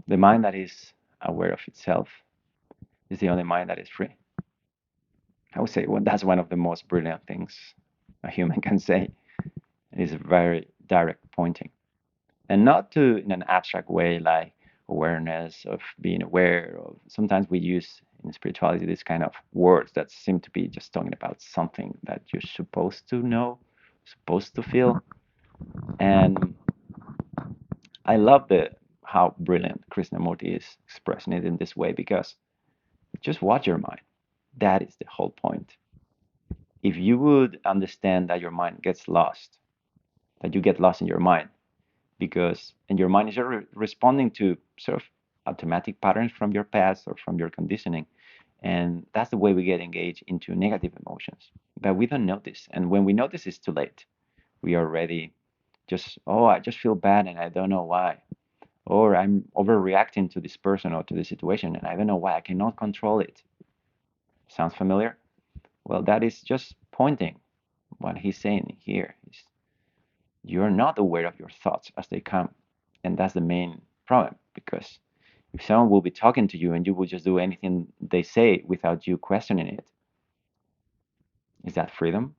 The mind that is aware of itself is the only mind that is free. I would say, well, that's one of the most brilliant things a human can say. It is very direct pointing, and not to in an abstract way like awareness of being aware of. Sometimes we use in spirituality this kind of words that seem to be just talking about something that you're supposed to know, supposed to feel. And I love the how brilliant Krishnamurti is expressing it in this way, because just watch your mind. That is the whole point. If you would understand that your mind gets lost, that you get lost in your mind, because and your mind is responding to sort of automatic patterns from your past or from your conditioning, and that's the way we get engaged into negative emotions. But we don't notice, and when we notice, it's too late. We are already just, oh, I just feel bad and I don't know why, or I'm overreacting to this person or to this situation and I don't know why, I cannot control it. Sounds familiar? Well, that is just pointing. What he's saying here is you're not aware of your thoughts as they come. And that's the main problem, because if someone will be talking to you and you will just do anything they say without you questioning it, is that freedom?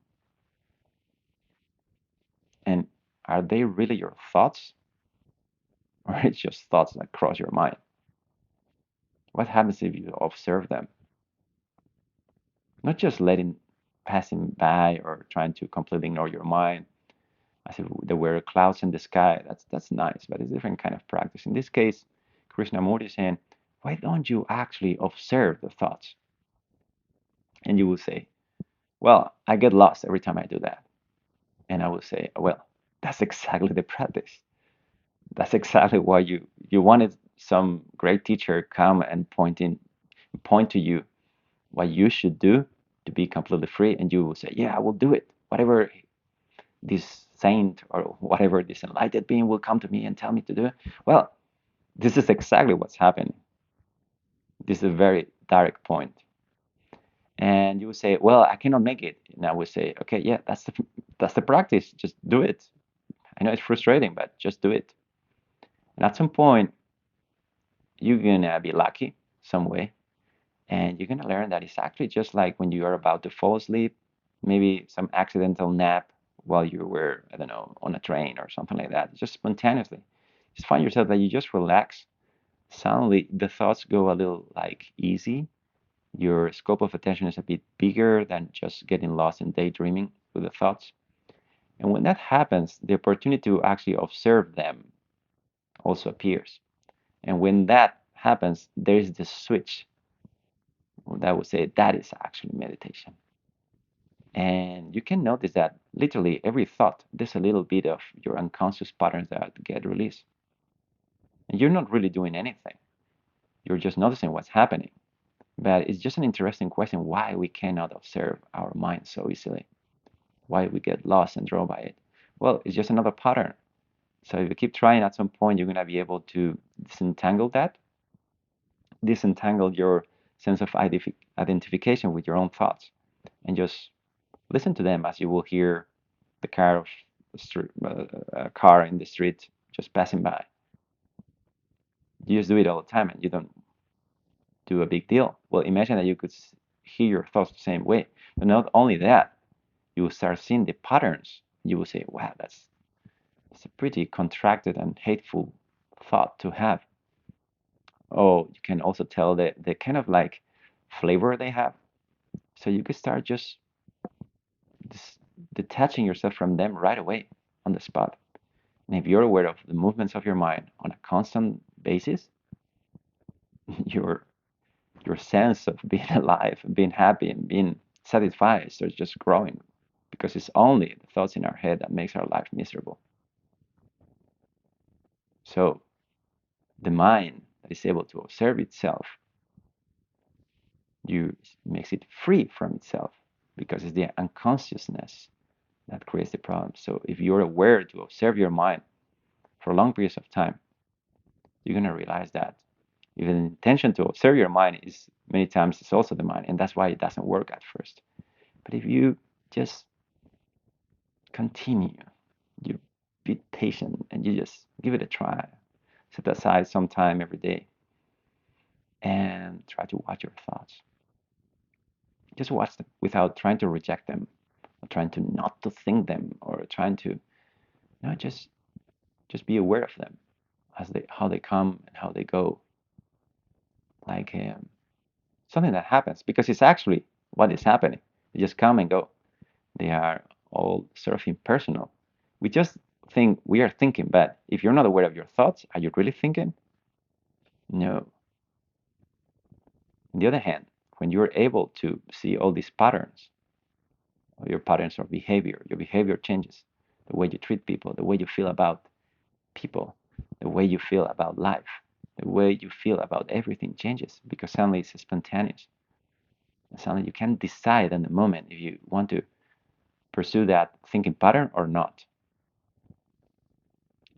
And are they really your thoughts? Or it's just thoughts that cross your mind? What happens if you observe them? Not just letting passing by or trying to completely ignore your mind as if there were clouds in the sky. That's nice, but it's a different kind of practice. In this case, Krishnamurti is saying, why don't you actually observe the thoughts? And you will say, well, I get lost every time I do that. And I will say, well, that's exactly the practice. That's exactly why you wanted some great teacher come and point to you what you should do to be completely free, and you will say, yeah, I will do it. Whatever this saint or whatever this enlightened being will come to me and tell me to do. Well, this is exactly what's happening. This is a very direct point. And you will say, well, I cannot make it. And I will say, okay, yeah, that's the practice. Just do it. I know it's frustrating, but just do it. And at some point, you're gonna be lucky some way, and you're gonna learn that it's actually just like when you are about to fall asleep, maybe some accidental nap while you were, I don't know, on a train or something like that, just spontaneously. Just find yourself that you just relax. Suddenly, the thoughts go a little like easy. Your scope of attention is a bit bigger than just getting lost in daydreaming with the thoughts. And when that happens, the opportunity to actually observe them also appears. And when that happens, there is this switch that would say that is actually meditation. And you can notice that literally every thought, there's a little bit of your unconscious patterns that get released. And you're not really doing anything. You're just noticing what's happening. But it's just an interesting question why we cannot observe our mind so easily. Why we get lost and drawn by it. Well, it's just another pattern. So if you keep trying, at some point, you're going to be able to disentangle that, disentangle your sense of identification with your own thoughts, and just listen to them as you will hear the car of a car in the street just passing by. You just do it all the time, and you don't do a big deal. Well, imagine that you could hear your thoughts the same way. But not only that, you will start seeing the patterns. You will say, wow, that's a pretty contracted and hateful thought to have. Oh, you can also tell the kind of like flavor they have. So you could start just detaching yourself from them right away on the spot. And if you're aware of the movements of your mind on a constant basis, your your sense of being alive, being happy, and being satisfied starts just growing, because it's only the thoughts in our head that makes our life miserable. So the mind that is able to observe itself, you makes it free from itself, because it's the unconsciousness that creates the problem. So if you're aware to observe your mind for long periods of time, you're going to realize that even the intention to observe your mind is many times it's also the mind, and that's why it doesn't work at first. But if you just continue, you be patient, and you just give it a try, Set aside some time every day and try to watch your thoughts. Just watch them without trying to reject them, or trying to not to think them, or trying to no, just be aware of them as they how they come and how they go, like something that happens because it's actually what is happening. They just come and go. They are all sort of impersonal. We just think we are thinking, but if you're not aware of your thoughts, are you really thinking? No. On the other hand, when you're able to see all these patterns, or your patterns of behavior, your behavior changes. The way you treat people, the way you feel about people, the way you feel about life, the way you feel about everything changes because suddenly it's spontaneous. And suddenly you can decide in the moment if you want to pursue that thinking pattern or not.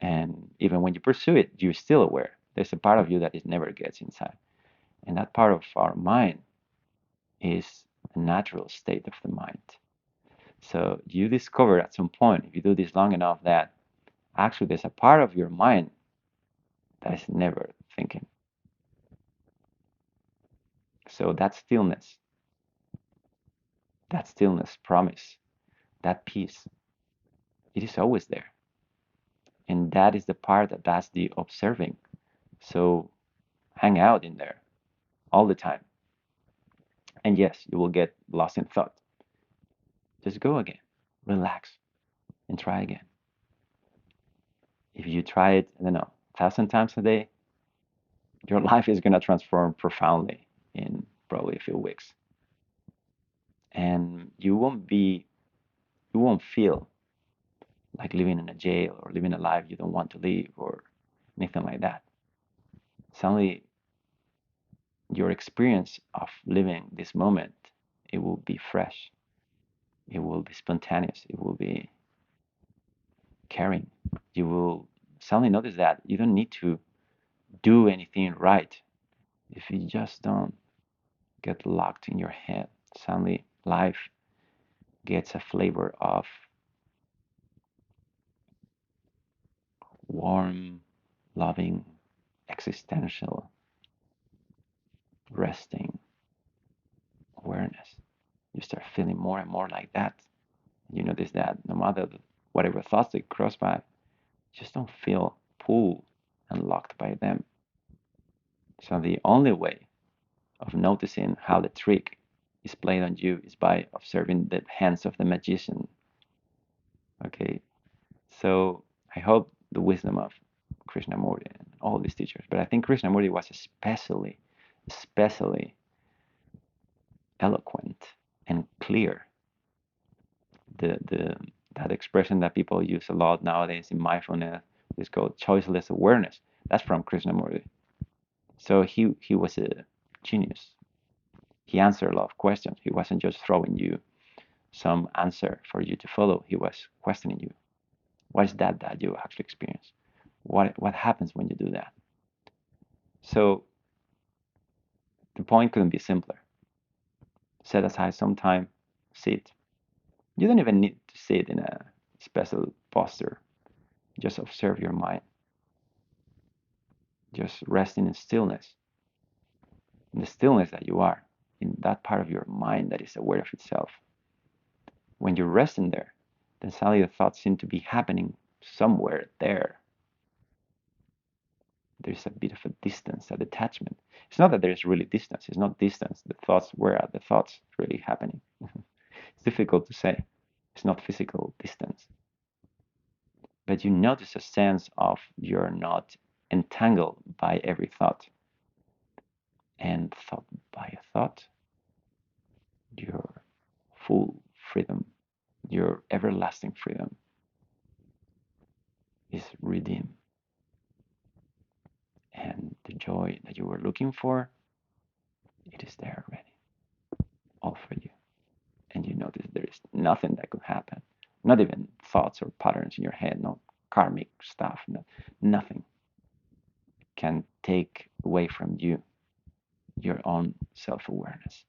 And even when you pursue it, you're still aware. There's a part of you that it never gets inside. And that part of our mind is a natural state of the mind. So you discover at some point, if you do this long enough, that actually there's a part of your mind that is never thinking. So that stillness promise, that peace, it is always there. And that is the part that does the observing. So hang out in there all the time. And yes, you will get lost in thought. Just go again, relax, and try again. If you try it, I don't know, 1,000 times a day, your life is going to transform profoundly in probably a few weeks. And you won't feel like living in a jail or living a life you don't want to live or anything like that. Suddenly, your experience of living this moment, it will be fresh, it will be spontaneous, it will be caring. You will suddenly notice that you don't need to do anything right if you just don't get locked in your head. Suddenly, life gets a flavor of warm, loving, existential, resting awareness. You start feeling more and more like that. You notice that no matter whatever thoughts that cross by, you just don't feel pulled and locked by them. So the only way of noticing how the trick is played on you is by observing the hands of the magician. Okay, so I hope the wisdom of Krishnamurti and all these teachers, but I think Krishnamurti was especially eloquent and clear. The that expression that people use a lot nowadays in mindfulness is called choiceless awareness. That's from Krishnamurti. So he was a genius. He answered a lot of questions. He wasn't just throwing you some answer for you to follow. He was questioning you. What is that you actually experience? What happens when you do that? So the point couldn't be simpler. Set aside some time, sit. You don't even need to sit in a special posture. Just observe your mind. Just resting in stillness. In the stillness that you are, in that part of your mind that is aware of itself. When you're resting there, then suddenly the thoughts seem to be happening somewhere there. There's a bit of a distance, a detachment. It's not that there's really distance. It's not distance. The thoughts, where are the thoughts really happening? It's difficult to say. It's not physical distance. But you notice a sense of you're not entangled by every thought. And thought by thought, your full freedom, your everlasting freedom is redeemed. And the joy that you were looking for, it is there already, all for you. And you notice there is nothing that could happen, not even thoughts or patterns in your head, no karmic stuff, nothing can take away from you your own self-awareness.